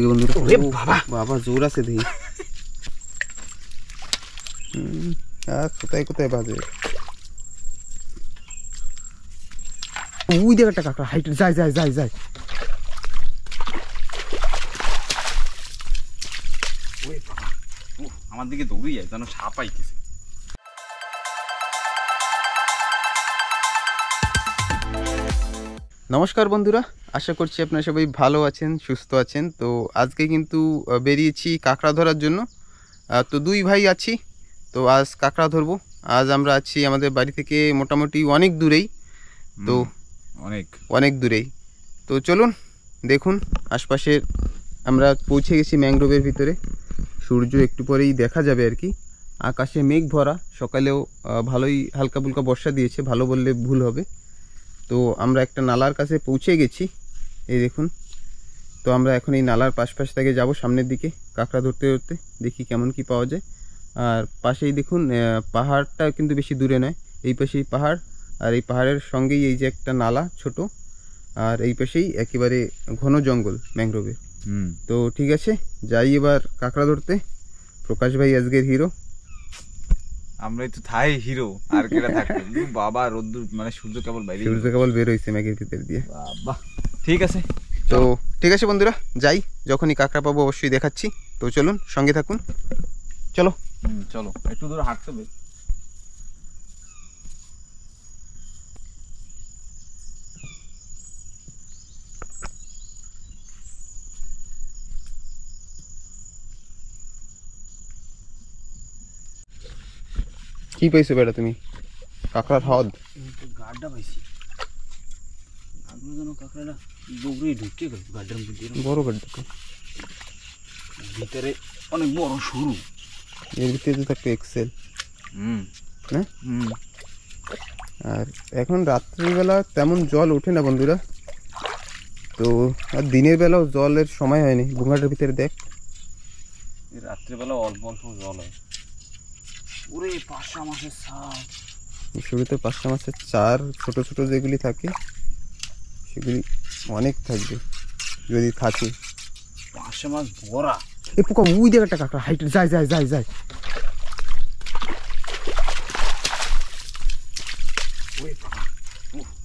থেকে বন্ধুরা। বাবা বাবা জোর আছে দেখি। কোথায় কোথায় বাজে। ওই দেখ একটা কাঁকড়া হাইট যায় যায় যায় যায়। আমার দিকে দৌড়ে যায় যেন সাপ আইতেছে। নমস্কার বন্ধুরা, আশা করছি আপনারা সবাই ভালো আছেন, সুস্থ আছেন। তো আজকে কিন্তু বেরিয়েছি কাঁকড়া ধরার জন্য। তো দুই ভাই আছি, তো আজ কাঁকড়া ধরবো। আজ আমরা আছি আমাদের বাড়ি থেকে মোটামুটি অনেক দূরেই, তো অনেক দূরেই। তো চলুন দেখুন আশপাশের। আমরা পৌঁছে গেছি ম্যাংগ্রোভের ভিতরে। সূর্য একটু পরেই দেখা যাবে আর কি। আকাশে মেঘ ভরা, সকালেও ভালোই হালকা ফুলকা বর্ষা দিয়েছে, ভালো বললে ভুল হবে। তো আমরা একটা নালার কাছে পৌঁছে গেছি, এই দেখুন। তো আমরা এখন এই নালার পাশ থেকে যাব সামনের দিকে কাঁকড়া ধরতে ধরতে, দেখি কেমন কি পাওয়া যায়। আর পাশেই দেখুন পাহাড়টা কিন্তু বেশি দূরে নয়, এই পাশেই পাহাড়, আর এই পাহাড়ের সঙ্গেই এই যে একটা নালা ছোট, আর এই পাশেই একেবারে ঘন জঙ্গল ম্যাংগ্রোভে। তো ঠিক আছে, যাই এবার কাঁকড়া ধরতে। প্রকাশ ভাই আজকের হিরো, আমরাই তো থাই হিরো, আর কেটা থাকবে। বাবা রোদ্দুর মানে সূর্য কেবল বের হয়েছে ম্যাগের ভিতর দিয়ে। বাবা ঠিক আছে, তো ঠিক আছে বন্ধুরা, যাই। যখনই কাঁকড়া পাবো অবশ্যই দেখাচ্ছি। তো চলুন, সঙ্গে থাকুন। চলো চলো, একটু দূরে হাঁটতে হবে। কি পাইছো বেটা তুমি? কাঁকড়ার হদ? গাড্ডা পাইছি। আগুন যেন কাঁকড়াটা দৌড়ে ঢুকে গেল গাড্ডার মধ্যে। বড় গাড্ডা তো, ভিতরে অনেক বড় সরু। এর ভিতরে তো থাকতো এক্সেল। হ্যাঁ, আর এখন রাত্রিবেলা তেমন জল ওঠে না বন্ধুরা। তো আর দিনের বেলাও জলের সময় হয়নি। ভুঙ্গাটার ভিতরে দেখ, রাত্রিবেলা অল্প অল্প জল হয়। ওরে পাঁচশা মাছের সাপ, শুরুতে পাঁচটা মাছের চার ছোট ছোট যেগুলি থাকে সেগুলি অনেক থাকবে যদি থাকে। পাঁচশা মাছ ভরা। এ পোকা, ওই দেখ একটা কাঁকড়া হাইট যায় যায় যায় যায়।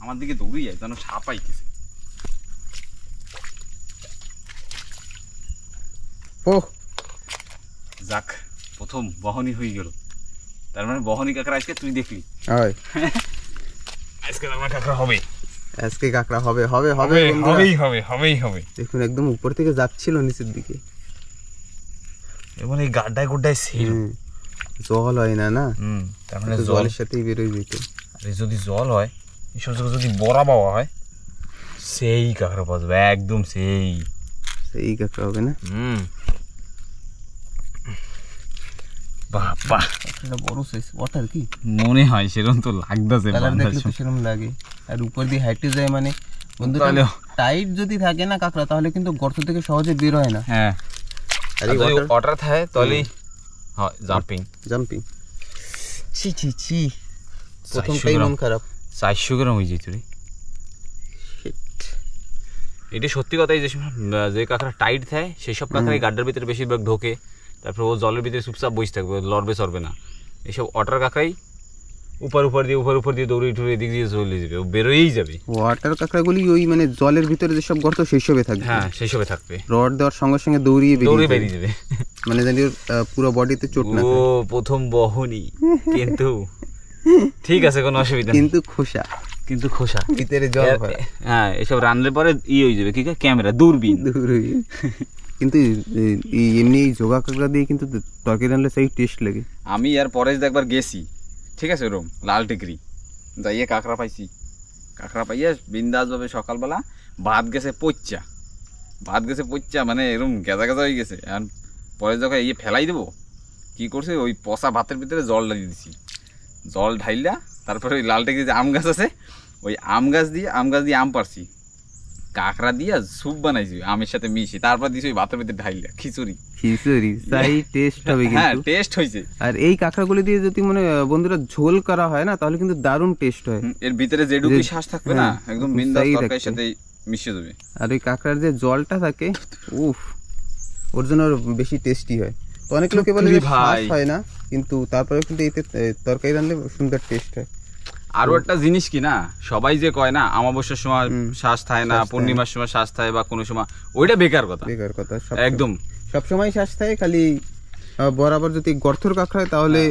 আমার দিকে দৌড়ে যায় যেন সাপ আইতেছে। ও যাক, প্রথম বহনি হয়ে গেল। তার মানে বহনি কাঁকড়া আজকে তুই দেখলি। আজকে আমার কাঁকড়া হবে, আজকে কাঁকড়া হবে হবে হবে হবে। দেখুন একদম উপর থেকে যাচ্ছিল নিচের দিকে। এবং এই গাড্ডায় গুড্ডায় ছিল, জল হয় না না, তার মানে জলের সাথেই বেরোয় যেত। আর যদি জল হয়, এই সমস্ত যদি বড়া পাওয়া হয়, সেই কাঁকড়া পাওয়া যাবে, একদম সেই কাঁকড়া হবে না। বাবা বড় সাইজ ওয়াটার কি মনে হয় সেরকম তো লাগতেছে, সেরকম লাগে। আর উপর দিয়ে হাইটে যায় মানে বন্ধুরা, টাইট যদি থাকে না কাঁকড়া, তাহলে কিন্তু গর্ত থেকে সহজে বের হয় না। হ্যাঁ, আর যদি ওয়াটার থাকে তাহলে হয় জাম্পিং। ছি প্রথমটাই মন খারাপ। 400 গ্রাম হয়ে যেত রে। এটা সত্যি কথাই, যে কাঁকড়া টাইট থাকে সেই সব কাঁকড়াই গাড্ডার ভিতরে বেশিরভাগ ঢোকে। তারপর ও জলের ভিতরে চুপচাপ বসে থাকবে, লড়বে চড়বে না। এইসব ওয়াটার কাঁকড়াই উপর দিয়ে দৌড়ে ঠুড়ে এদিক দিয়ে চলে যাবে, ও বেরোয়েই যাবে। ওয়াটার কাঁকড়াগুলি ওই মানে জলের ভিতরে যেসব গর্ত সেই সবে থাকবে। হ্যাঁ, সেই সবে থাকবে। রড দেওয়ার সঙ্গে সঙ্গে দৌড়িয়ে বেরিয়ে যাবে, মানে জানি পুরো বডিতে চোট না। ও প্রথম বহনি, কিন্তু ঠিক আছে, কোনো অসুবিধা, কিন্তু খোসা ভিতরে জল ভরা। হ্যাঁ, এসব রান্নার পরে হয়ে যাবে কি ক্যামেরা, দূরবীন। কিন্তু এমনি জোগা কাঁকড়া দিয়ে কিন্তু তরকারি রান্নালে সেই টেস্ট লাগে। আমি আর পরে একবার গেছি, ঠিক আছে, ওরম লাল টিকরি যাইয়ে কাঁকড়া পাইয়া বিন্দাস ভাবে সকালবেলা ভাত গেছে পচ্চা, মানে এরকম গেজা হয়ে গেছে। আর পরে যখন ফেলাই দেবো, কি করছে, ওই পচা ভাতের ভিতরে জল ঢালিয়ে দিছি। জল ঢাইলা তারপরে ওই লাল টিকরি যে আম গাছ আছে, ওই আম গাছ দিয়ে আম পারছি, কাঁকড়া দিয়ে স্যুপ বানাইছি আমের সাথে মিশি, তারপর দিছি ওই ভাতের ভিতরে ঢাইলা খিচুড়ি। তাই টেস্ট হবে। হ্যাঁ, টেস্ট হয়েছে। আর এই কাঁকড়াগুলি দিয়ে যদি মানে বন্ধুরা ঝোল করা হয় না, তাহলে কিন্তু দারুণ টেস্ট হয়। এর ভিতরে যেটুকু শ্বাস থাকবে না, একদম বিন্দাস তরকারির সাথে মিশে যাবে। আর ওই কাঁকড়ার যে জলটা থাকে, উফ, ওর জন্য ওর বেশি টেস্টি হয়। তো অনেক লোকে বলে যে শ্বাস হয় না, কিন্তু তারপরে কিন্তু এতে তরকারি রান্নলে সুন্দর টেস্ট হয়। আরো একটা জিনিস কি না, সবাই যে কয় না আমাবস্যার সময় শ্বাস থাকে না, পূর্ণিমার সময় শ্বাস থাকে বা কোনো সময়, ওইটা বেকার কথা, বেকার কথা। একদম সবসময় শ্বাস থাকে, খালি বরাবর যদি গর্থর কাঁকড়া হয় তাহলে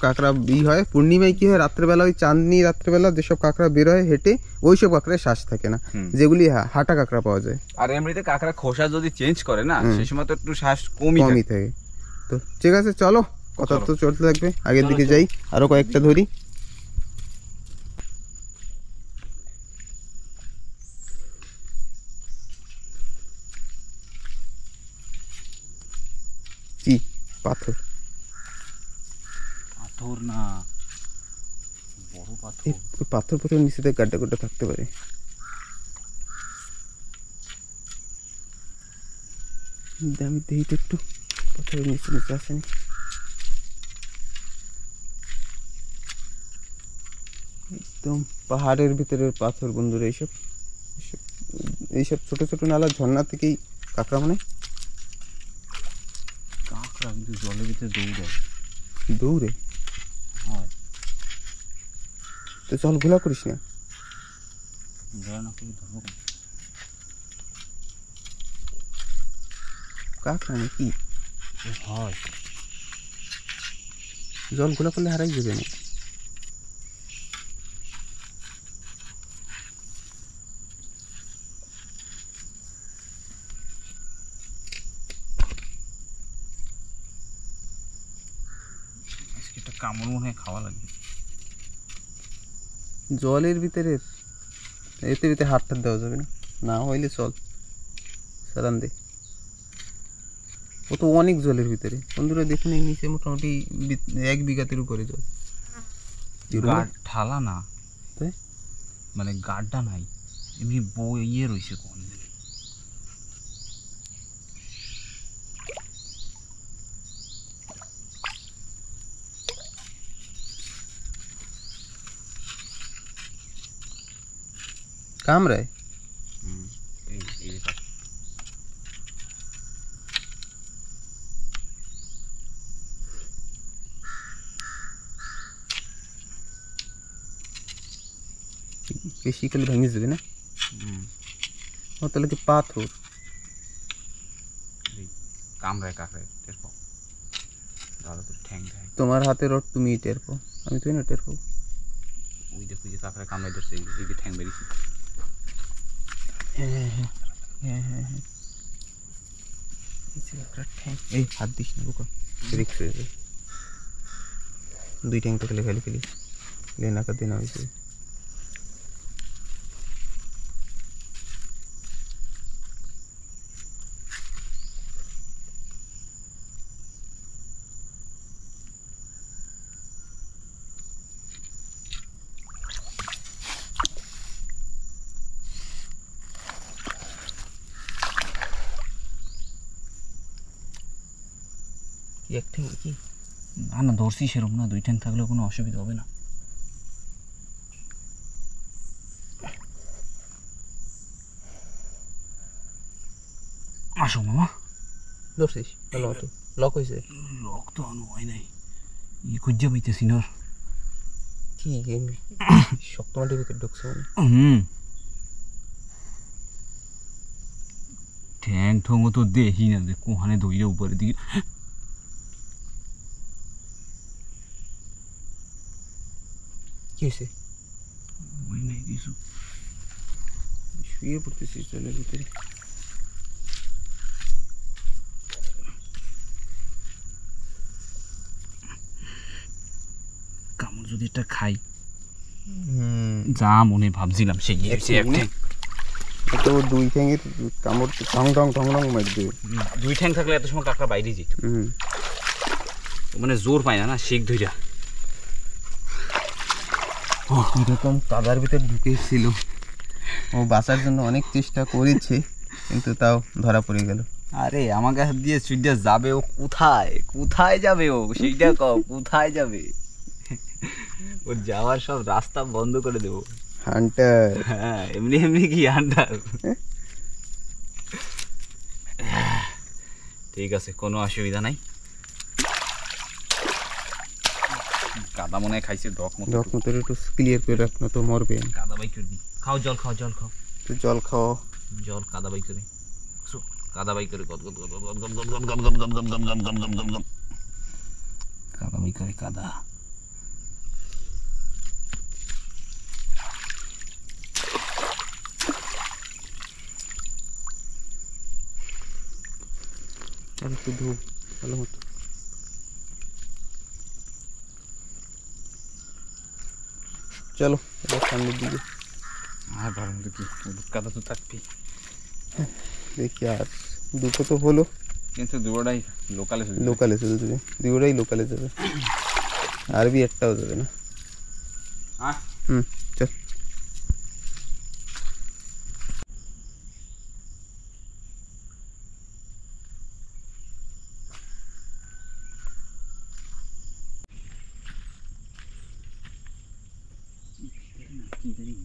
কাঁকড়া হয়। পূর্ণিমায় কি হয়, রাত্রেবেলা ওই চাঁদনি রাত্রেবেলা যেসব কাঁকড়া বের হয় হেঁটে, ওইসব কাঁকড়ায় শ্বাস থাকে না, যেগুলি হাঁটা কাঁকড়া পাওয়া যায়। আর এমনিতে কাঁকড়া খোসা যদি চেঞ্জ করে না, সেই সময় তো একটু শ্বাস কমই থাকে। তো ঠিক আছে, চলো, কথা তো চলতে থাকবে, আগের দিকে যাই, আরো কয়েকটা ধরি। কি পাথর? পাথর না, বড় পাথর। পাথর পাথর নিচে থেকে গাড্ডা গাড্ডা থাকতে পারে। আমি দেখি তো একটু পাথরের নিচে নিচে আসেনি। একদম পাহাড়ের ভিতরের পাথর বন্ধুরা। এইসব ছোট ছোট নালা ঝর্ণা থেকেই কাঁকড়া মানে। কাঁকড়া কিন্তু জলের ভিতরে দৌড়ায়। দৌড়ে? হ্যাঁ। তো জল ঘোলা করিস না। কাঁকড়া নাকি? হয়, জল ঘোলা করলে হারাই যাবে না। কামড় মনে হয় খাওয়া লাগবে জলের ভিতরে। এতে ভিতরে হাত টাত দেওয়া যাবে না, না হইলে চল সারান দে। ও তো অনেক জলের ভিতরে বন্ধুরা, দেখুন এই নিচে মোটামুটি 1 বিঘাতের উপরে জল। ঠালা না, মানে গাড্ডা নাই, এমনি ইয়ে রয়েছে কোন। কামড়ায়? বেশি করলে ভেঙে যাবে না? ও তাহলে কি পাথর? কামড়ায় কাকড়ায় টের পাও, ঠ্যাং ঠ্যাং। তোমার হাতে রড তুমি টের পাও, আমি তুই না টের পাও। ওই দেখো যে কাকড়ায় কামড়াই ধরছে, এই যে ঠ্যাং বেরিয়েছে। হ্যাঁ হ্যাঁ হ্যাঁ হ্যাঁ হ্যাঁ, এই হাত দিস না বোকা, রিক্স হয়ে যাবে। 2 ট্যাং তো খেলে ফেলি ফেলি লেনাকা দিন হয়েছে। এক ঠ্যাং কি? না না, ধরছি সেরকম না, 2 ঠ্যাং থাকলেও কোনো অসুবিধা হবে না। আসো মামা। ধরছিস? ভালো মতো লক হয়েছে? লক তো আনো হয় নাই, ই খুঁজে পাইতেছি না। কি গেম শক্ত মাটির ভিতরে ঢুকছে মানে? ঠ্যাং ঠোং তো দেখি না যে কোহানে দইরে উপরের দিকে। কি হয়েছে? ওই নাই কিছু, শুয়ে পড়তেছিস জলের ভিতরে। কামড় যদি একটা খাই, যা মনে ভাবছিলাম সেই তো 2 ঠ্যাঙের কামড় ঢং ঢং ঢং ঢং মারি দেবে। 2 ঠ্যাং থাকলে এত সময় কাকড়া বাইরে যেত, মানে জোর পায় না শেখ ধইরা। এরকম কাদার ভিতরে ঢুকেছিল, ও বাঁচার জন্য অনেক চেষ্টা করেছে, কিন্তু তাও ধরা পড়ে গেল। আরে আমার কাছে দিয়ে সুইডা যাবে ও কোথায়? কোথায় যাবে ও সেইটা কও, কোথায় যাবে? ওর যাওয়ার সব রাস্তা বন্ধ করে দেবো। হান্টার? হ্যাঁ, এমনি এমনি কি হান্টার? ঠিক আছে, কোনো অসুবিধা নাই। কাদা মনে হয় খাইছে ডক মতো। ডক মতো একটু ক্লিয়ার করে রাখ, না তো মরবে। কাদা বাই করে দি, খাও জল খাও, জল খাও, তুই জল খাও। জল কাদা বাই করে, কাদা বাই করে গদ গদ গদ গদ গদ গদ গদ গদ গদ গদ গদ গদ গদ গদ গদ গদ, কাদা বাই করে কাদা। আর একটু ধুপ ভালো মতো। চলো এবার সামনের দিকে। আর ভালো মতো কি কাদা তো থাকবি। দেখি আর দুটো তো হলো, কিন্তু দুটোটাই লোকালে লোকালে শুধু দেবে, দুটোটাই লোকালে যাবে, আরবি একটাও যাবে না। চল।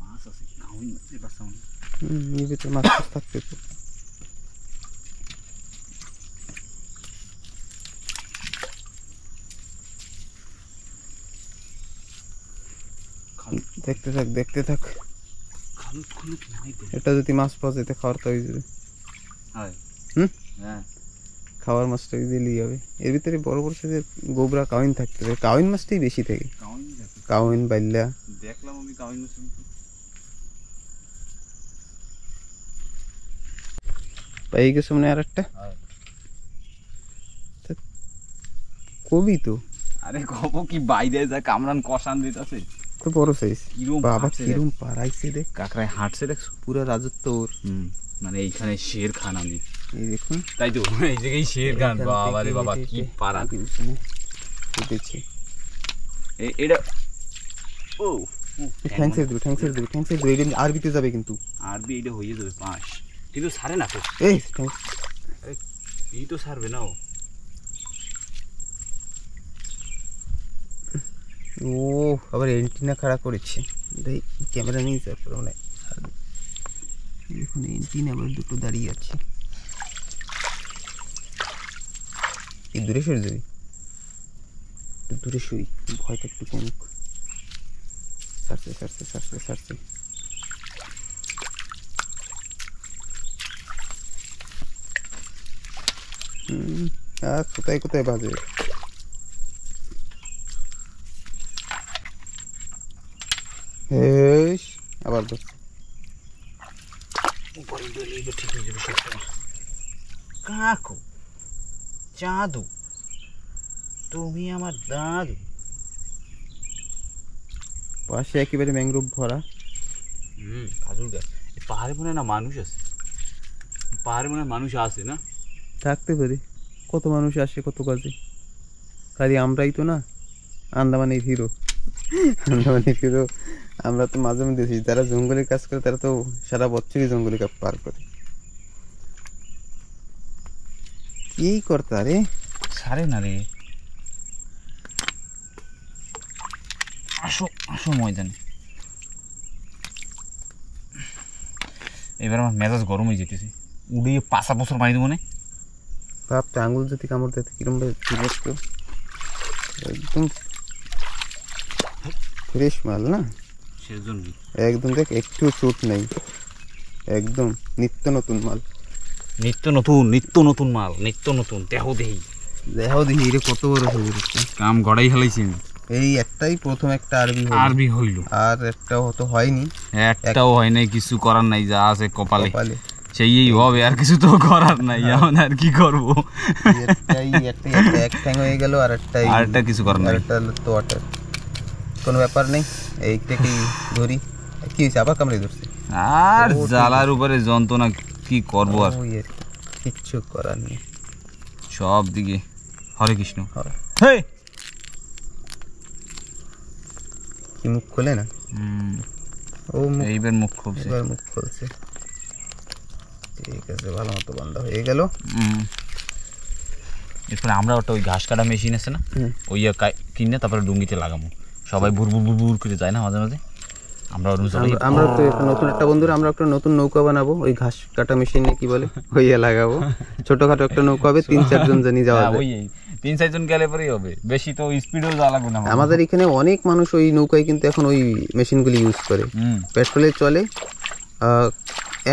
মাছ আছে, কাউই মাছের বাচ্চা মনে নিবে তো, মাছ থাকতে তো। দেখতে থাক দেখতে থাক, এটা যদি মাছ পাওয়া যেতে খাওয়ার তো হয়ে যাবে। হ্যাঁ, খাওয়ার মাছটা ইজিলি হবে। এর ভিতরে বড় বড় সাইজের গোবরা কাউইন থাকতে হবে, কাউইন মাছটাই বেশি থাকে, কাউইন বাইল্লা। দেখলাম আমি কাউই মাছ। পেয়ে গেছে মনে আর একটা কবি তো। আরে কব কি বাইরে যা কামরান কষান দিতেছে, তো বড় সাইজ। কিরম বাবা হাঁটছে দেখ। কিরম পারাইছে দেখ, কাকড়ায় হাঁটছে দেখছো, পুরো রাজত্ব ওর। মানে এইখানে শের খান আমি, এই দেখুন তাই তো এই জায়গায় শের খান। বাবা রে বাবা, কি পারা উঠেছে এটা। ও ঠ্যাং ছেড়ে দেবে, ঠ্যাং ছেড়ে দেবে, ঠ্যাং ছেড়ে দেবে। এটা আরবিতে যাবে কিন্তু, আরবি এটা হয়ে যাবে 5, কিন্তু সারে না তো। এই ঠ্যাং এই তো সারবে না। ও আবার এন্টিনা খাড়া করেছে, এই ক্যামেরা নিয়ে তারপরে মানে দেখুন এন্টিনা আবার দুটো দাঁড়িয়ে আছে। এই দূরে সরে যাবি, একটু দূরে সরি, ভয়টা একটু কমুক। সারছে সারছে সারছে সারছে। আর কোথায় কোথায় বাজে। আবার ধরছে। কাকু চাঁদু, তুমি আমার দাদু। পাশে একেবারে ম্যাংগ্রোভ ভরা। খাজুর গাছ। পাহাড়ে মনে হয় না মানুষ আছে, পাহাড়ে মনে হয় মানুষ আছে না? থাকতে পারে, কত মানুষ আসে কত কাজে, খালি আমরাই তো না। আন্দামানের হিরো, আন্দামানের হিরো আমরা তো মাঝে মধ্যে দেখি, যারা জঙ্গলে কাজ করে তারা তো সারা বছরই জঙ্গলে পার করে। কি করতে রে, সারে না রে। আসো আসো ময়দানে। এবার আমার মেজাজ গরম হয়ে যেতেছে, উড়িয়ে 5 বছর পানি দেবো না। ভাবতে আঙুল যদি কামড় দেয় কিরম ভাবে তো একদম ফ্রেশ মাল না, সেজন্য একদম দেখ একটু চোট নেই, একদম নিত্য নতুন মাল। নিত্য নতুন, নিত্য নতুন মাল, নিত্য নতুন। দেহ দেহি দেখো দেখি রে কত বড় সবুজ। কাম গড়াই ফেলাইছি আমি। এই একটাই প্রথম একটা আরবি হইল, আর একটাও তো হয়নি, একটাও হয় নাই। কিছু করার নাই, যা আছে কপালে কপালে সেই হবে, আর কিছু তো করার নাই। এখন আর কি করবো? একটাই এক ঠ্যাং হয়ে গেল, আর একটা কিছু করার নাই। আরেকটা তো ওয়াটার, কোনো ব্যাপার নেই। এইটাকে ধরি, কি হয়েছে আবার কামড়ে ধরছে। আর জ্বালার উপরে যন্ত্রণা, কি করবো আর, কিচ্ছু করার নেই। সব দিকে হরে কৃষ্ণ। হেই কি মুখ খোলে না, ও এইবার মুখ খুলছে, এবার মুখ খুলছে। ঠিক আছে, ভালো মতো বন্ধ হয়ে গেল। এরপরে আমরা ওটা ওই ঘাস কাটা মেশিন আছে না, ওই কিনে তারপরে ডুঙ্গিতে লাগাবো। সবাই বুর বুর বুর বুর করে যায় না মাঝে মাঝে, আমরা আমরা তো একটা নতুন একটা বন্ধুরা আমরা একটা নতুন নৌকা বানাবো, ওই ঘাস কাটা মেশিনে কি বলে হইয়া লাগাবো, ছোটখাটো একটা নৌকা হবে, 3-4 জন জানি যাওয়া যায়। ওই 3-4 জন গেলে পরেই হবে, বেশি তো স্পিডেও যাওয়া লাগবে না। আমাদের এখানে অনেক মানুষ ওই নৌকায় কিন্তু এখন ওই মেশিনগুলি ইউজ করে, পেট্রোলে চলে।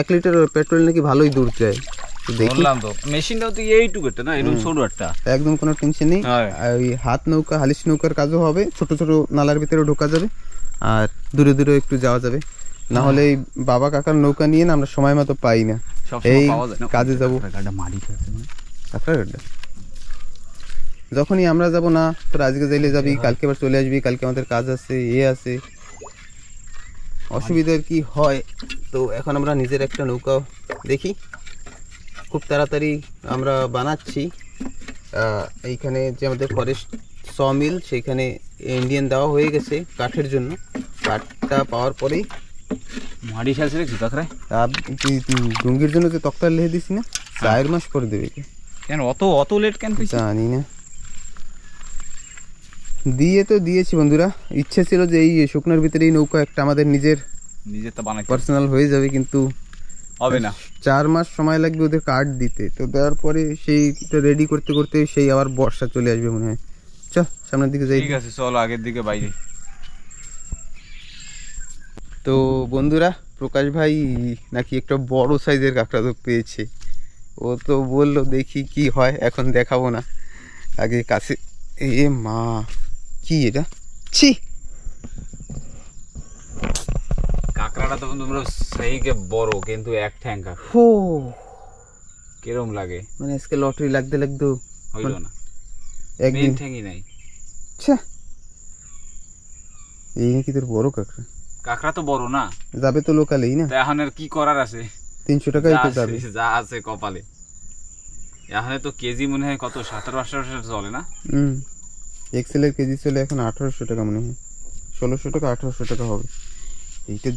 1 লিটার পেট্রোল নাকি ভালোই দূর যায়। দেখি বললাম তো মেশিনটাও তো এইটুকু একটা না, এরকম ছোট একটা, একদম কোনো টেনশন নেই। আর ওই হাত নৌকা, হালিশ নৌকার কাজও হবে, ছোট ছোট নালার ভিতরে ঢোকা যাবে আর দূরে দূরে একটু যাওয়া যাবে। না হলে এই বাবা কাকার নৌকা নিয়ে না আমরা সময় মতো পাই না, এই কাজে যাবো। যখনই আমরা যাব না, তোর আজকে যাইলে যাবি, কালকে আবার চলে আসবি, কালকে আমাদের কাজ আছে, আছে, অসুবিধার কি হয়। তো এখন আমরা নিজের একটা নৌকা দেখি, খুব তাড়াতাড়ি আমরা বানাচ্ছি। এইখানে যে আমাদের ফরেস্ট সমিল, সেইখানে ইন্ডিয়ান দেওয়া হয়ে গেছে কাঠের জন্য। কাঠটা পাওয়ার পরেই মাটি ফেলছে রে কাকড়ায়। তুই ডুঙ্গির জন্য যে তক্তা লিখে দিস না, 4 মাস পরে দেবে। কেন অত লেট কেন? জানি না, দিয়ে তো দিয়েছি বন্ধুরা। ইচ্ছে ছিল যে এই শুকনোর ভিতরে এই নৌকা একটা আমাদের নিজের তো বানাই পার্সোনাল হয়ে যাবে, কিন্তু হবে না। 4 মাস সময় লাগবে ওদের কাঠ দিতে। তো দেওয়ার পরে সেইটা রেডি করতে করতে সেই আবার বর্ষা চলে আসবে মনে হয়। চল সামনের দিকে যাই। ঠিক আছে চলো আগের দিকে বাইরে। তো বন্ধুরা, প্রকাশ ভাই নাকি একটা বড় সাইজের কাঁকড়া তো পেয়েছে। ও তো বললো দেখি কি হয়, এখন দেখাবো না, আগে কাছে। এ মা, কি এটা? ছি, কাঁকড়াটা তো বন্ধু সেই বড়, কিন্তু এক ঠ্যাং কাঁকড়া। ও কিরম লাগে, মানে আজকে লটারি লাগতে হইলো না, একদিন ঠ্যাংই নাই। আচ্ছা, এই নাকি তোর বড় কাঁকড়া? কাঁকড়া তো বড় না, যাবে তো লোকালেই না। এখন আর কি করার আছে, 300 টাকাই তো যাবে, যা আছে কপালে। এখন তো কেজি মনে হয় কত 1700-1800 চলে না? এক্সেলের কেজি চলে এখন 1800 টাকা মনে হয়, 1600 টাকা 1800 টাকা হবে। এইটা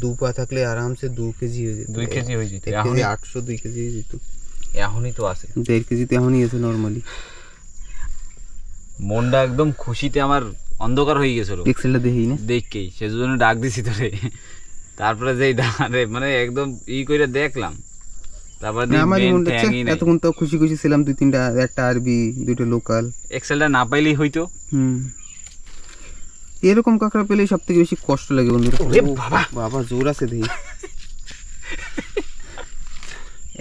দু পা থাকলে আরামসে 2 কেজি হয়ে যেত। 2 কেজি হয়ে যেত, 1 কেজি 800, 2 কেজি হয়ে যেত। এখনই তো আছে 1.5 কেজিতে এখনই আছে নর্মালি। মনটা একদম খুশিতে আমার অন্ধকার হয়ে গেছিল এক্সেলটা দেখি না, দেখকেই সেজন্য ডাক দিছি তোরে। তারপরে যেই মানে একদম করে দেখলাম, তারপরে আমার মনটা এতক্ষণ তো খুশি খুশি ছিলাম, 2-3টা, একটা আরবি, 2টা লোকাল। এক্সেলটা না পাইলেই হইতো। এরকম কাঁকড়া পেলে সব থেকে বেশি কষ্ট লাগে বন্ধুরা। বাবা জোর আছে দেখি,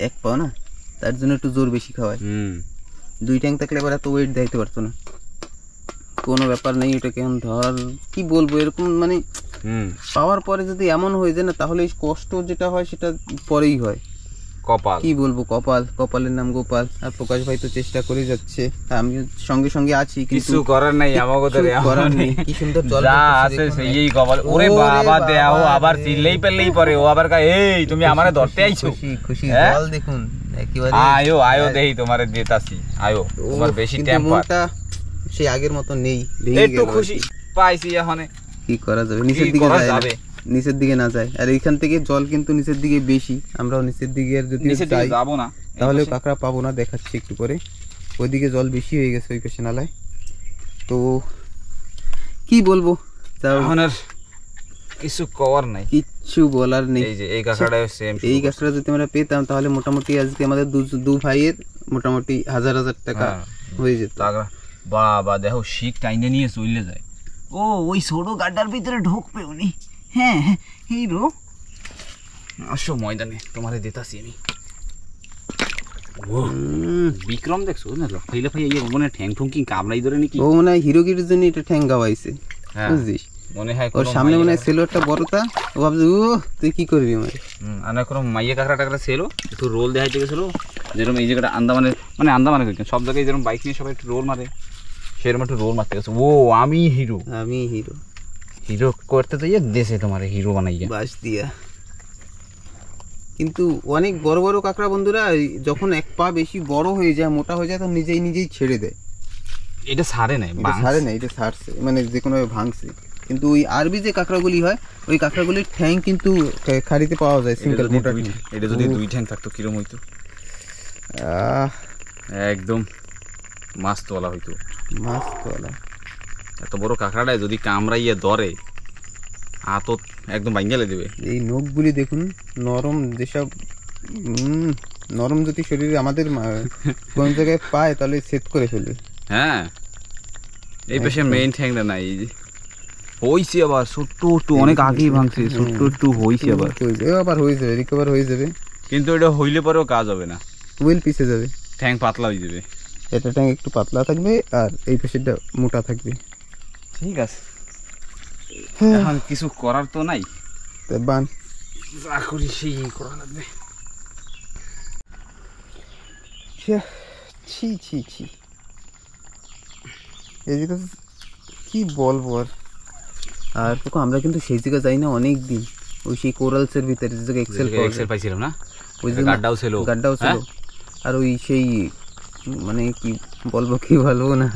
1 পা না, তার জন্য একটু জোর বেশি খাওয়ায়। 2 ট্যাং থাকলে এবার এত ওয়েট দিতে পারতো না। কোনো ব্যাপার নেই, এটা কেমন ধর কি বলবো, এরকম মানে পাওয়ার পরে যদি এমন হয়ে যায় না, তাহলে এই কষ্ট যেটা হয় সেটা পরেই হয়। কপাল, কি বলবো, কপালের নাম গোপাল। আর প্রকাশ ভাই তো চেষ্টা করে যাচ্ছে, আমি সঙ্গে সঙ্গে আছি, কিছু করার নাই আমাগো তো করার নেই। কি সুন্দর জল যা আছে সেই কপাল। ওরে বাবা দেও, আবার চিল্লেই পেলেই পরে ও আবার কয় এই তুমি আমারে ধরতে আইছো। খুশি জল দেখুন একেবারে। আয়ো দেই তোমারে দিতাছি, আয়ো। তোমার বেশি টেম্পার, সেই আগের মতো নেই, একটু খুশি পাইছি। এখন কি করা যাবে, নিচের দিকে যাবে, নিচের দিকে না যায়। আর এইখান থেকে জল কিন্তু নিচের দিকে বেশি, আমরাও নিচের দিকে আর যদি যাই যাবো না তাহলে কাঁকড়া পাবো না, দেখাচ্ছি একটু পরে। ওইদিকে জল বেশি হয়ে গেছে ওই পাশে নালায়। তো কি বলবো, এখন আর কিছু করার নাই, কিচ্ছু বলার নেই। এই যে এই কাঁকড়াটা সেম, এই কাঁকড়া যদি আমরা পেতাম তাহলে মোটামুটি আজকে আমাদের দু ভাইয়ের মোটামুটি 1000 টাকা হয়ে যেত। বাবা দেখো শিক টাইনে নিয়ে চলে যায়। ও ওই ছোট গাড্ডার ভিতরে ঢুকবে উনি। হ্যাঁ হিরো, আসো ময়দানে তোমারে দিতাছি আমি। বিক্রম দেখছো না, লাফাইলে ফাই এই মনে ঠ্যাং ঠুঙ্কি কামড়াই ধরে নাকি। ও মনে হয় হিরোগির জন্য এটা ঠ্যাং গাওয়াইছে, বুঝছিস? মনে হয় ওর সামনে মনে হয় ছিল একটা বড়টা, ও ভাবছে ও তুই কি করবি আমার। আর কোনো মাইয়া কাঁকড়া টাকড়া ছিল, একটু রোল দেখাইতে গেছিল। যেরকম এই জায়গাটা আন্দামানে, মানে আন্দামানে সব জায়গায় যেরকম বাইক নিয়ে সবাই একটু রোল মারে, সেরকম একটু রোল মারতে গেছে। ও আমি হিরো হিরো করতে তো দেশে তোমার হিরো বানাই বাস দিয়া। কিন্তু অনেক বড় বড় কাঁকড়া বন্ধুরা যখন 1 পা বেশি বড় হয়ে যায়, মোটা হয়ে যায়, তো নিজেই ছেড়ে দেয়। এটা ছাড়ে নাই, এটা ছাড়ছে, মানে যে কোনো ভাঙছে। কিন্তু ওই আরবি যে কাঁকড়াগুলি হয়, ওই কাঁকড়াগুলির ঠ্যাং কিন্তু খাড়িতে পাওয়া যায়, সিঙ্গেল মোটা। এটা যদি 2 ঠ্যাং থাকতো কিরম হইতো, একদম মাছতলা হইতো, মাছতলা। এত বড় কাঁকড়াটা যদি কামড়াইয়া ধরে হাত একদম ভাঙ্গেলে দেবে। এই নখগুলি দেখুন, নরম যেসব নরম যদি শরীরে আমাদের কোন জায়গায় পায় তাহলে সেট করে ফেলবে। হ্যাঁ, এই পাশে মেইন ঠ্যাংটা নাই, এই যে হইছে আবার ছোট্ট একটু, অনেক আগেই ভাঙছে, ছোট্ট একটু হইছে আবার। আবার হয়ে যাবে, রিকভার হয়ে যাবে, কিন্তু এটা হইলে পরেও কাজ হবে না, হুইল পিছে যাবে, ঠ্যাং পাতলা হয়ে যাবে। এটা ট্যাং একটু পাতলা থাকবে আর এই পাশেরটা মোটা থাকবে। ঠিক আছে, এখন কিছু করার তো নাই, বান যা করি সেই করা লাগবে। ছি ছি ছি, এদিকে কি বলবো আর। আর দেখো আমরা কিন্তু সেই জায়গায় যাই না অনেক দিন, ওই সেই কোরালসের ভিতরে যে জায়গায় এক্সেল পাইছিলাম না, ওই যে গাড্ডাও ছিল, আর ওই সেই মানে কি বলবো কি বলবো না,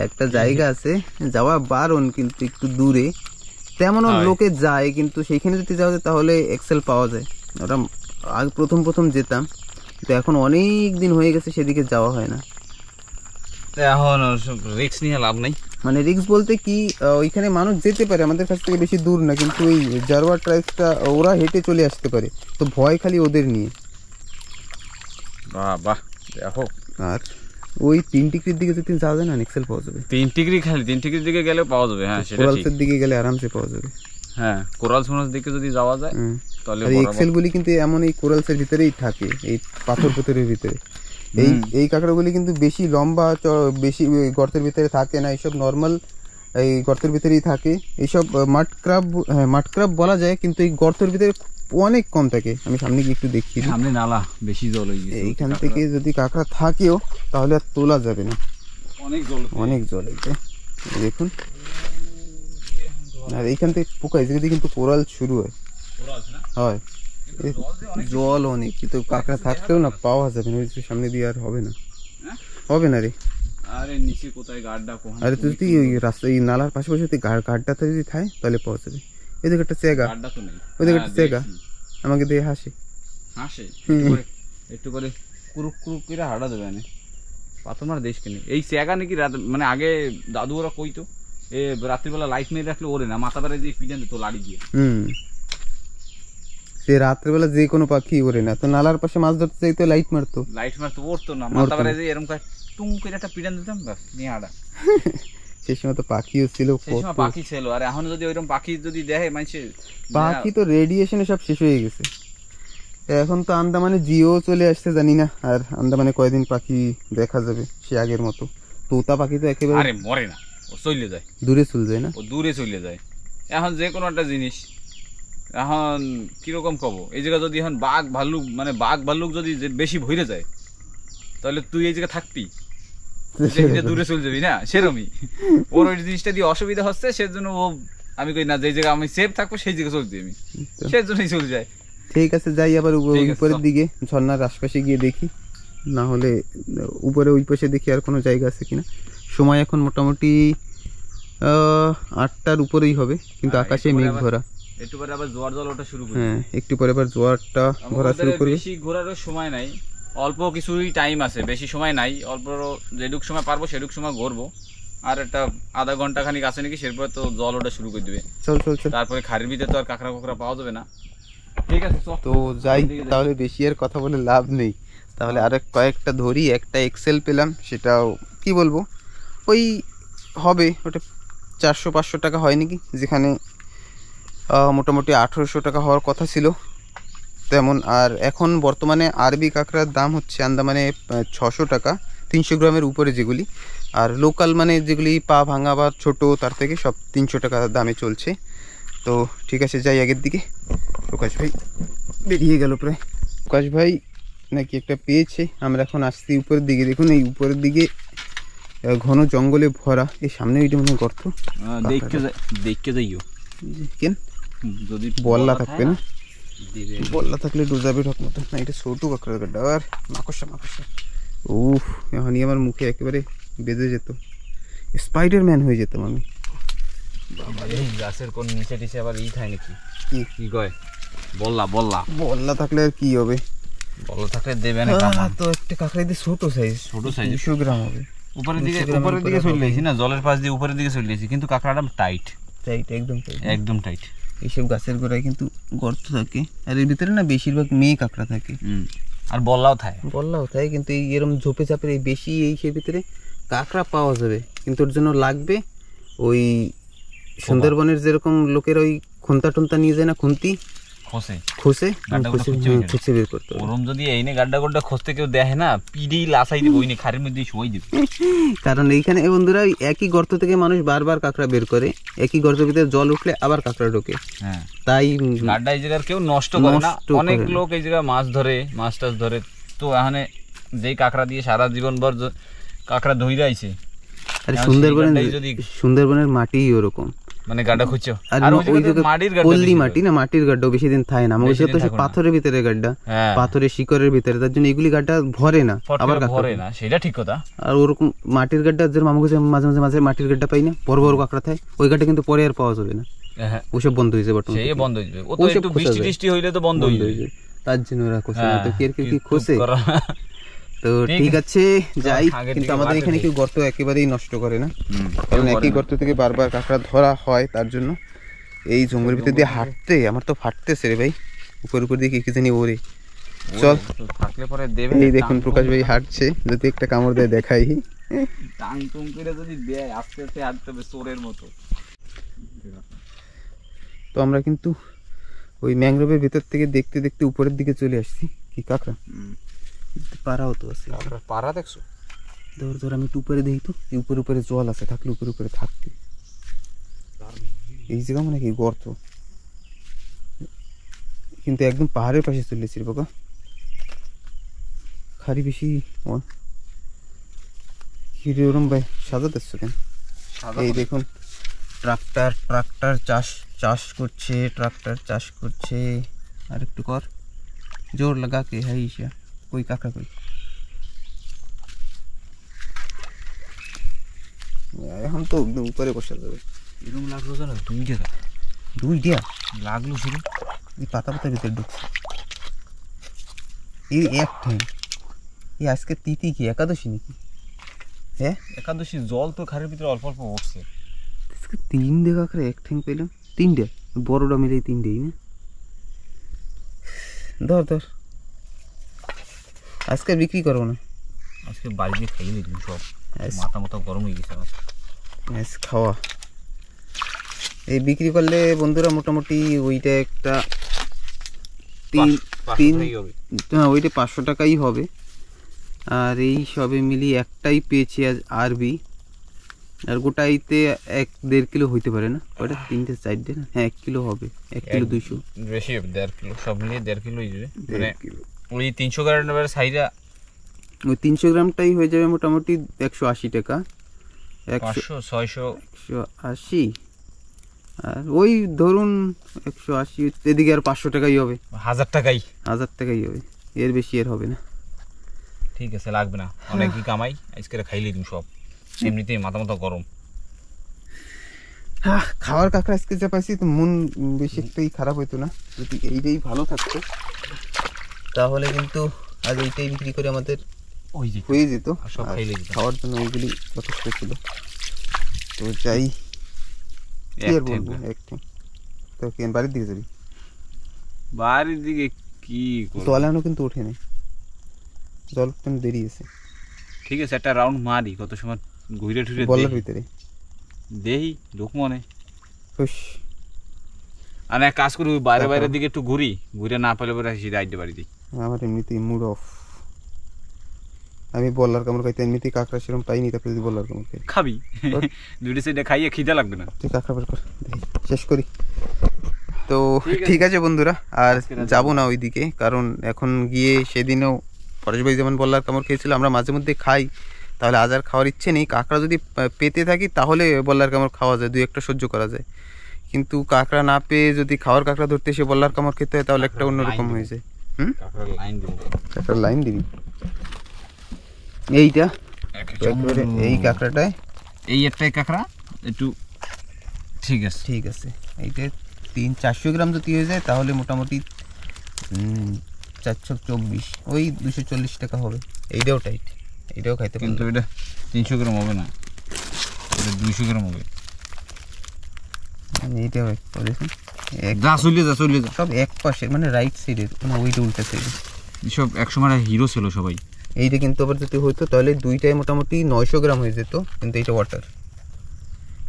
একটা জায়গা আছে যাওয়া বারণ কিন্তু একটু দূরে, তেমনও লোকে যায়, কিন্তু সেইখানে যদি যাওয়া যায় তাহলে এক্সেল পাওয়া যায়। ওটা আগে প্রথম যেতাম, কিন্তু এখন অনেক দিন হয়ে গেছে সেদিকে যাওয়া হয় না। এখন রিস্ক নিয়ে লাভ নাই, মানে রিস্ক বলতে কি, ওইখানে মানুষ যেতে পারে আমাদের কাছ থেকে বেশি দূর না, কিন্তু ওই জারওয়ার ট্রাইবসটা ওরা হেঁটে চলে আসতে পারে, তো ভয় খালি ওদের নিয়ে। বাহ বাহ, দেখো। আর ওই 3 ডিগ্রির দিকে যদি যাওয়া যায় না এক্সেল পাওয়া যাবে। 3 ডিগ্রি খালি 3 ডিগ্রির দিকে গেলে পাওয়া যাবে। হ্যাঁ, সেটা ঠিক। কোরালসের দিকে গেলে আরামসে পাওয়া যাবে। হ্যাঁ, কোরালস দিকে যদি যাওয়া যায় তাহলে আর এক্সেল গুলি কিন্তু এমন এই কোরালসের ভিতরেই থাকে, এই পাথর পুকুরের ভিতরে। এই কাঁকড়াগুলি কিন্তু বেশি লম্বা বেশি গর্তের ভিতরে থাকে না, এইসব নর্মাল এই গর্তের ভিতরেই থাকে। এইসব মাঠক্রাব বলা যায়, কিন্তু এই গর্তের ভিতরে অনেক কম থাকে। আমি সামনে গিয়ে একটু দেখি, সামনে নালা, বেশি জল হয়ে গেছে। এইখান থেকে যদি কাঁকড়া থাকেও তাহলে আর তোলা যাবে না, অনেক জল এইটা দেখুন। আর এইখান থেকে পোকা এদিকে কিন্তু কোরাল শুরু হয়, জল অনেক, কিন্তু কাঁকড়া থাকতেও না পাওয়া যাবে না, সামনে দিয়ে আর হবে না, হবে না রে। আরে নিচে কোথায় গাড্ডা, আরে তুই যদি ওই রাস্তা এই নালার পাশাপাশি যদি গাড্ডাতে যদি থাকে তাহলে পাওয়া যাবে। এদিকে একটা চেগা, ওইদিকে একটা চেগা আমাকে দিয়ে হাসে একটু করে কুরুক কুরুক করে হাঁটা দেবে না পাথর মারা দেশ কেনে। এই চেগা নাকি মানে আগে দাদু ওরা কইতো, এ রাত্রিবেলা লাইট মেরে রাখলে ওরে না, মাথা বেড়ে দিয়ে পিটান দিত লাড়ি দিয়ে। সে রাত্রেবেলা যে কোনো পাখি ওরে না, তো নালার পাশে মাছ ধরতে চাইতো লাইট মারতো, ওরতো না, মাথা বেড়ে দিয়ে এরকম টুং করে একটা পিটান দিতাম, ব্যাস নিয়ে হাঁটা। সেই সময় তো পাখিও ছিল, পাখি ছিল। আর এখন যদি ওইরকম পাখি যদি দেখে মানুষে, পাখি তো রেডিয়েশনে সব শেষ হয়ে গেছে। এখন তো আন্দামানে জিও চলে আসছে, জানি না আর আন্দামানে কয়দিন পাখি দেখা যাবে সে আগের মতো। তোতা পাখি তো একেবারে মরে না, ও চলে যায়, দূরে চলে যায় না, ও দূরে চলে যায়। এখন যে কোনো একটা জিনিস, এখন কিরকম কব, এই জায়গা যদি এখন বাঘ ভাল্লুক যদি বেশি ভরে যায়, তাহলে তুই এই জায়গায় থাকবি, দূরে চলে যাবি না, সেরমই ওর ওই জিনিসটা দিয়ে অসুবিধা হচ্ছে, সেজন্য ও আমি কই না যে জায়গা আমি সেফ থাকবো সেই জায়গায় চলছি আমি, সেজন্যই চলে যায়। ঠিক আছে, যাই আবার উপরের দিকে ঝর্ণার আশপাশে গিয়ে দেখি, না হলে উপরে ওই পাশে দেখি আর কোনো জায়গা আছে কিনা। সময় এখন মোটামুটি 8টার উপরেই হবে, কিন্তু আকাশে মেঘ ভরা। একটু পরে আবার জোয়ার জল ওঠা শুরু করবে। হ্যাঁ, একটু পরে আবার জোয়ারটা ঘোরা শুরু করবে। বেশি ঘোরারও সময় নাই, অল্প কিছুই টাইম আছে, বেশি সময় নাই, অল্প যেটুক সময় পারবো সেটুক সময় ঘুরবো। আর একটা আধা ঘন্টা খানিক আছে নাকি, সেরপর তো জল ওঠা শুরু করে দিবে। চল, তারপরে খাড়ির ভিতরে তো আর কাঁকড়া কোকড়া পাওয়া যাবে না। ঠিক আছে, তো যাই, তাহলে বেশি আর কথা বলে লাভ নেই, তাহলে আর কয়েকটা ধরি। একটা এক্সেল পেলাম, সেটাও কি বলবো, ওই হবে ওটা 400-500 টাকা হয় নাকি, যেখানে মোটামুটি 1800 টাকা হওয়ার কথা ছিল তেমন। আর এখন বর্তমানে আরবি কাঁকড়ার দাম হচ্ছে আন্দামানে 600 টাকা 300 গ্রামের উপরে যেগুলি, আর লোকাল মানে যেগুলি পা ভাঙা বা ছোটো, তার থেকে সব 300 টাকা দামে চলছে। তো ঠিক আছে, যাই আগের দিকে। প্রকাশ ভাই বেরিয়ে গেল প্রায়। প্রকাশ ভাই নাকি একটা পেয়েছে, আমরা এখন আসছি উপরের দিকে। দেখুন এই উপরের দিকে ঘন জঙ্গলে ভরা, এই সামনে ওইটা মনে গর্ত, দেখতে যাইও কেন যদি বল্লা থাকবে না, বল্লা থাকলে ডোজাবে ঠক মতো না। এটা ছোটো কাঁকড়ার গাড্ডা, আর মাকড়সা উফ, এখনই আমার মুখে একেবারে বেঁধে যেত, স্পাইডারম্যান হয়ে যেতাম আমি। গাছের কোন নিচে টিচে আবার থাকে নাকি, কি কয় বল্লা থাকলে আর কি হবে, বল্লা থাকলে দেবে না। তো একটা কাঁকড়া দিয়ে ছোট সাইজ 200 গ্রাম হবে। উপরের দিকে চলে গেছি না, জলের পাশ দিয়ে উপরের দিকে চলে গেছি, কিন্তু কাঁকড়াটা টাইট, একদম টাইট। এইসব গাছের গোড়ায় কিন্তু গর্ত থাকে, আর এর ভিতরে না বেশিরভাগ মেয়ে কাঁকড়া থাকে, আর বললাও থাকে, বললাও তাই। কিন্তু এই এরম ঝোপে চাপের এই বেশি এই সে ভিতরে কাঁকড়া পাওয়া যাবে, কিন্তু ওর জন্য লাগবে ওই সুন্দরবনের যেরকম লোকের ওই খুন্তা টুন্তা নিয়ে যায় না, খুন্তি খসে খুঁজে গাড্ডা খুঁজে বের করতে হবে। ওরম যদি এইনে গাড্ডা গোড্ডা খসতে কেউ দেখে না, পিড়েই লাসাই দেবে, ওইনে খাড়ির মধ্যে শোয়াই দেবে। কারণ এইখানে বন্ধুরা ওই একই গর্ত থেকে মানুষ বারবার কাঁকড়া বের করে, একই গর্তের ভিতরে জল উঠলে আবার কাঁকড়া ঢোকে, হ্যাঁ তাই গাড্ডা এই জায়গার কেউ নষ্ট করে না। নষ্ট অনেক করে না। লোক এই জায়গায় মাছ ধরে, মাছ টাছ ধরে, তো এখানে যেই কাঁকড়া দিয়ে সারা জীবন ভর কাঁকড়া ধইরা আইছে। আর এখন সেই সুন্দরবনের গাড্ডাই যদি সুন্দরবনের মাটি ওরকম, মানে গাড্ডা খুঁজছো, আর আর ওই জায়গায় মাটির গাড্ডা পল্লী বেশি মাটি না, মাটির গাড্ডা বেশি দিন থাকে না, আমাদের বেশি দিন তো সে থাকে না। পাথরের ভিতরে গাড্ডা, হ্যাঁ পাথরের শিকড়ের ভিতরে, তার জন্য এগুলি গাড্ডা ভরে না, ফট আবার করে কাঁকড়া ভরে পায়। না, সেটা ঠিক কথা। আর ওরকম মাটির গাড্ডা যেরকম আমাকে মাঝে মাঝে মাঝে মাটির গাড্ডা পাই না, বড় বড় কাঁকড়া থাকে, ওই গাড্ডা কিন্তু পরে আর পাওয়া যাবে না, হ্যাঁ ওসব বন্ধ হয়েছে বর্তমানে, সেই বন্ধ হয়ে যাবে। ও তো ওইসব একটু খোঁচা বৃষ্টি যায়। টিষ্টি হইলে তো বন্ধ হয়ে যাবে। তার জন্য ওরা খোঁজে না, হ্যাঁ, তো কেউ কি কিন্তু খোঁজে। করা- তো ঠিক ঠিক আছে যাই, আগের কিন্তু দিকে আমাদের মাঠে এখানে যাই। কেউ গর্ত একেবারেই নষ্ট করে না, হুম, কারণ কেউ একই করে না। গর্ত থেকে বারবার কাঁকড়া ধরা হয়, তার জন্য এই জঙ্গলের ভিতর দিয়ে হাঁটতে আমার তো ফাটতেছে রে ভাই, উপর দিয়ে কি জানি ওরে। চল তো থাকলে পরে দেবে, এই দেখুন প্রকাশ ভাই হাঁটছে, যদি একটা কামড় দেয় দেখাই। টাং টুং করে যদি দেয়, আস্তে আস্তে হাঁটতে হবে চোরের মতো। তো আমরা কিন্তু ওই ম্যাংগ্রোভের ভিতর থেকে দেখতে দেখতে উপরের দিকে চলে আসছি। কি কাঁকড়া পাড়াও তো আছে, পাড়া দেখছো? ধর ধর আমি একটু উপরে দেখি তো, এই উপরে উপরে জল আছে, থাকলে উপরে উপরে থাকতে, এই জায়গা মানে কি গর্ত, কিন্তু একদম পাহাড়ের পাশে চলে এসেছি বাবা, খারি বেশি কি রে ওরম ভাই সাজাতেছ কেন? এই দেখুন ট্রাক্টর চাষ করছে, ট্রাক্টর চাষ করছে, আর একটু কর জোর লাগা কে হ্যাঁ ইসা কই কাকা কই, এখন তো একদম উপরে বসা যাবে। এরকম লাগলো জানো, 2 টাকা দুই দিয়া লাগলো শুরু। এই পাতা পাতার ভিতরে ঢুকছে, এই এক ঠ্যাং, এই আজকে তিথি কি একাদশী নাকি? হ্যাঁ একাদশী জল তো খারের ভিতরে অল্প অল্প উঠছে। আজকে 3 দেখা করে এক ঠ্যাং পেলাম, 3টে বড়টা মিলে 3টেই না, ধর ধর আজকে আর বিক্রি করবো না, আজকে বাড়িতে খাইয়ে নিলাম সব, আজ মাথা মাথা গরম হয়ে গেছে আমার। আজ খাওয়া এই বিক্রি করলে বন্ধুরা মোটামুটি ওইটা একটা তিন হ্যাঁ ওইটা 500 টাকাই হবে, আর এই সবে মিলিয়ে একটাই পেয়েছি আজ আরবি, আর গোটাইতে 1-1.5 কিলো হইতে পারে না, ওইটা 3-4 না, হ্যাঁ 1 কিলো হবে, 1 কিলো 200, বেশি হবে, 1.5 কিলো সব মিলিয়ে 1.5 কিলো হয়ে যাবে। মানে 1.5 কিলো। ওই 300 গ্রামের সাইজা ওই 300 গ্রামটাই হয়ে যাবে মোটামুটি 180 টাকা, 500 600 180, আর ওই ধরুন 180, এদিকে আর 500 টাকাই হবে, 1000 টাকাই 1000 টাকাই হবে, এর বেশি আর হবে না। ঠিক আছে, লাগবে না, অনেকই কামাই, আজকে খাইলে দিন সব, এমনিতেই মাথা মাথা গরম। খাওয়ার কাঁকড়া আজকে যা পাইছি তো মন বেশি একটাই খারাপ হইতো না, যদি এইটাই ভালো থাকতো তাহলে কিন্তু আজ এইটাই বিক্রি করে আমাদের ওই যে হয়ে যেত, আর সব আর খাইলে দিতাম। খাওয়ার জন্য ওইগুলি যথেষ্ট ছিল। তো যাই কি আর বলবো, একটু তো কেন বাড়ির দিকে যাবি? বাড়ির দিকে কি করব? জলানো কিন্তু ওঠে নাই, জল উঠতে দেরি আছে, ঠিক আছে একটা রাউন্ড মারি, কত সময় ঘুরে ঠুরে বলার ভিতরে দেই লোক মনে। খুশ আর এক কাজ করি, ওই বাইরে বাইরের দিকে একটু ঘুরি, ঘুরে না পেলে পরে সিধা আইতে পারি দিই। আমার এমনিতেই মুড অফ, আমি বলার কামড় খাইতে এমনিতেই কাঁকড়া সেরকম পাইনি, তারপরে যদি বলার কামড় খাই খাবি দুটো সাইডে খাইয়ে খিদা লাগবে না। তুই কাঁকড়া বের কর দেখি শেষ করি। তো ঠিক আছে বন্ধুরা, আর যাব না ওইদিকে, কারণ এখন গিয়ে সেদিনও পরেশ ভাই যেমন বলার কামড় খেয়েছিল, আমরা মাঝে মধ্যে খাই, তাহলে আজ আর খাওয়ার ইচ্ছে নেই। কাঁকড়া যদি পেতে থাকি তাহলে বলার কামড় খাওয়া যায়, 2-1টা সহ্য করা যায়, কিন্তু কাঁকড়া না পেয়ে যদি খাওয়ার কাঁকড়া ধরতে এসে বলার কামড় খেতে হয় তাহলে একটা অন্যরকম হয়ে যায়। কাঁকড়ার লাইন দিব, কাঁকড়ার লাইন দিবি এইটা একবারে এই কাঁকড়াটায়, এই একটাই কাঁকড়া একটু ঠিক আছে। ঠিক আছে এইটা 300-400 গ্রাম যদি হয়ে যায় তাহলে মোটামুটি 424 ওই 240 টাকা হবে। এইটাও টাইট, এইটাও খাইতে কিন্তু পারবো। এটা 300 গ্রাম হবে না, এটা 200 গ্রাম হবে। মানে এইটা এক পা দেখুন, যা চলে যা চলে যা, সব এক পাশের মানে রাইট সাইডের, মানে ওইটা উল্টা সাইডে। এসব একসময় হিরো ছিল সবাই। এইটা কিন্তু আবার যদি হইতো তাহলে দুইটাই মোটামুটি 900 গ্রাম হয়ে যেত, কিন্তু এইটা ওয়াটার।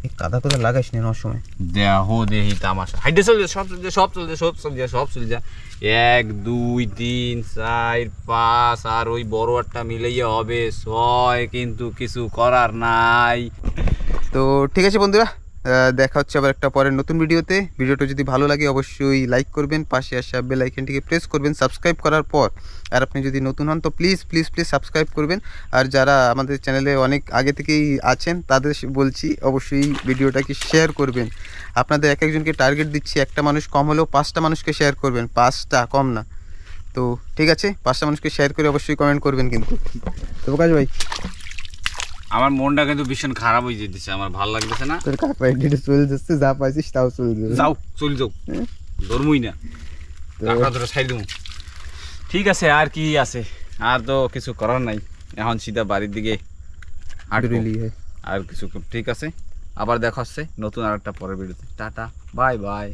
এই কাদা কাদা লাগাইস না নেওয়ার সময়। দেখো দেখি তামাশা, হাইটে চলে যা, সব চলে যা, সব চলে যা, সব চলে যা, সব চলে যা। 1 2 3 4 5 আর ওই বড় একটা মিলাইয়া হবে 6, কিন্তু কিছু করার নাই। তো ঠিক আছে বন্ধুরা, দেখা হচ্ছে আবার একটা পরের নতুন ভিডিওতে। ভিডিওটা যদি ভালো লাগে অবশ্যই লাইক করবেন, পাশে আসা বেল আইকনটিকে প্রেস করবেন সাবস্ক্রাইব করার পর। আর আপনি যদি নতুন হন তো প্লিজ প্লিজ প্লিজ সাবস্ক্রাইব করবেন। আর যারা আমাদের চ্যানেলে অনেক আগে থেকেই আছেন তাদের বলছি অবশ্যই ভিডিওটাকে শেয়ার করবেন। আপনাদের এক একজনকে টার্গেট দিচ্ছি, একটা মানুষ কম হলেও 5টা মানুষকে শেয়ার করবেন, 5টা কম না। তো ঠিক আছে, 5টা মানুষকে শেয়ার করে অবশ্যই কমেন্ট করবেন কিন্তু। তো প্রকাশ ভাই, আমার মনটা কিন্তু ভীষণ খারাপ হয়ে যেতেছে, আমার ভালো লাগতেছে না। তোর কাকা এডিটে চলে যাচ্ছে, যা পাইছিস তাও চলে যাবে। যাও চলে যাও, ধরমই না, কাঁকড়া ধরে ছাই দেবো। ঠিক আছে, আর কি আছে, আর তো কিছু করার নাই, এখন সিধা বাড়ির দিকে হাঁটবো। আর কিছু, ঠিক আছে, আবার দেখা হচ্ছে নতুন আর একটা পরের ভিডিওতে। Tata, bye bye.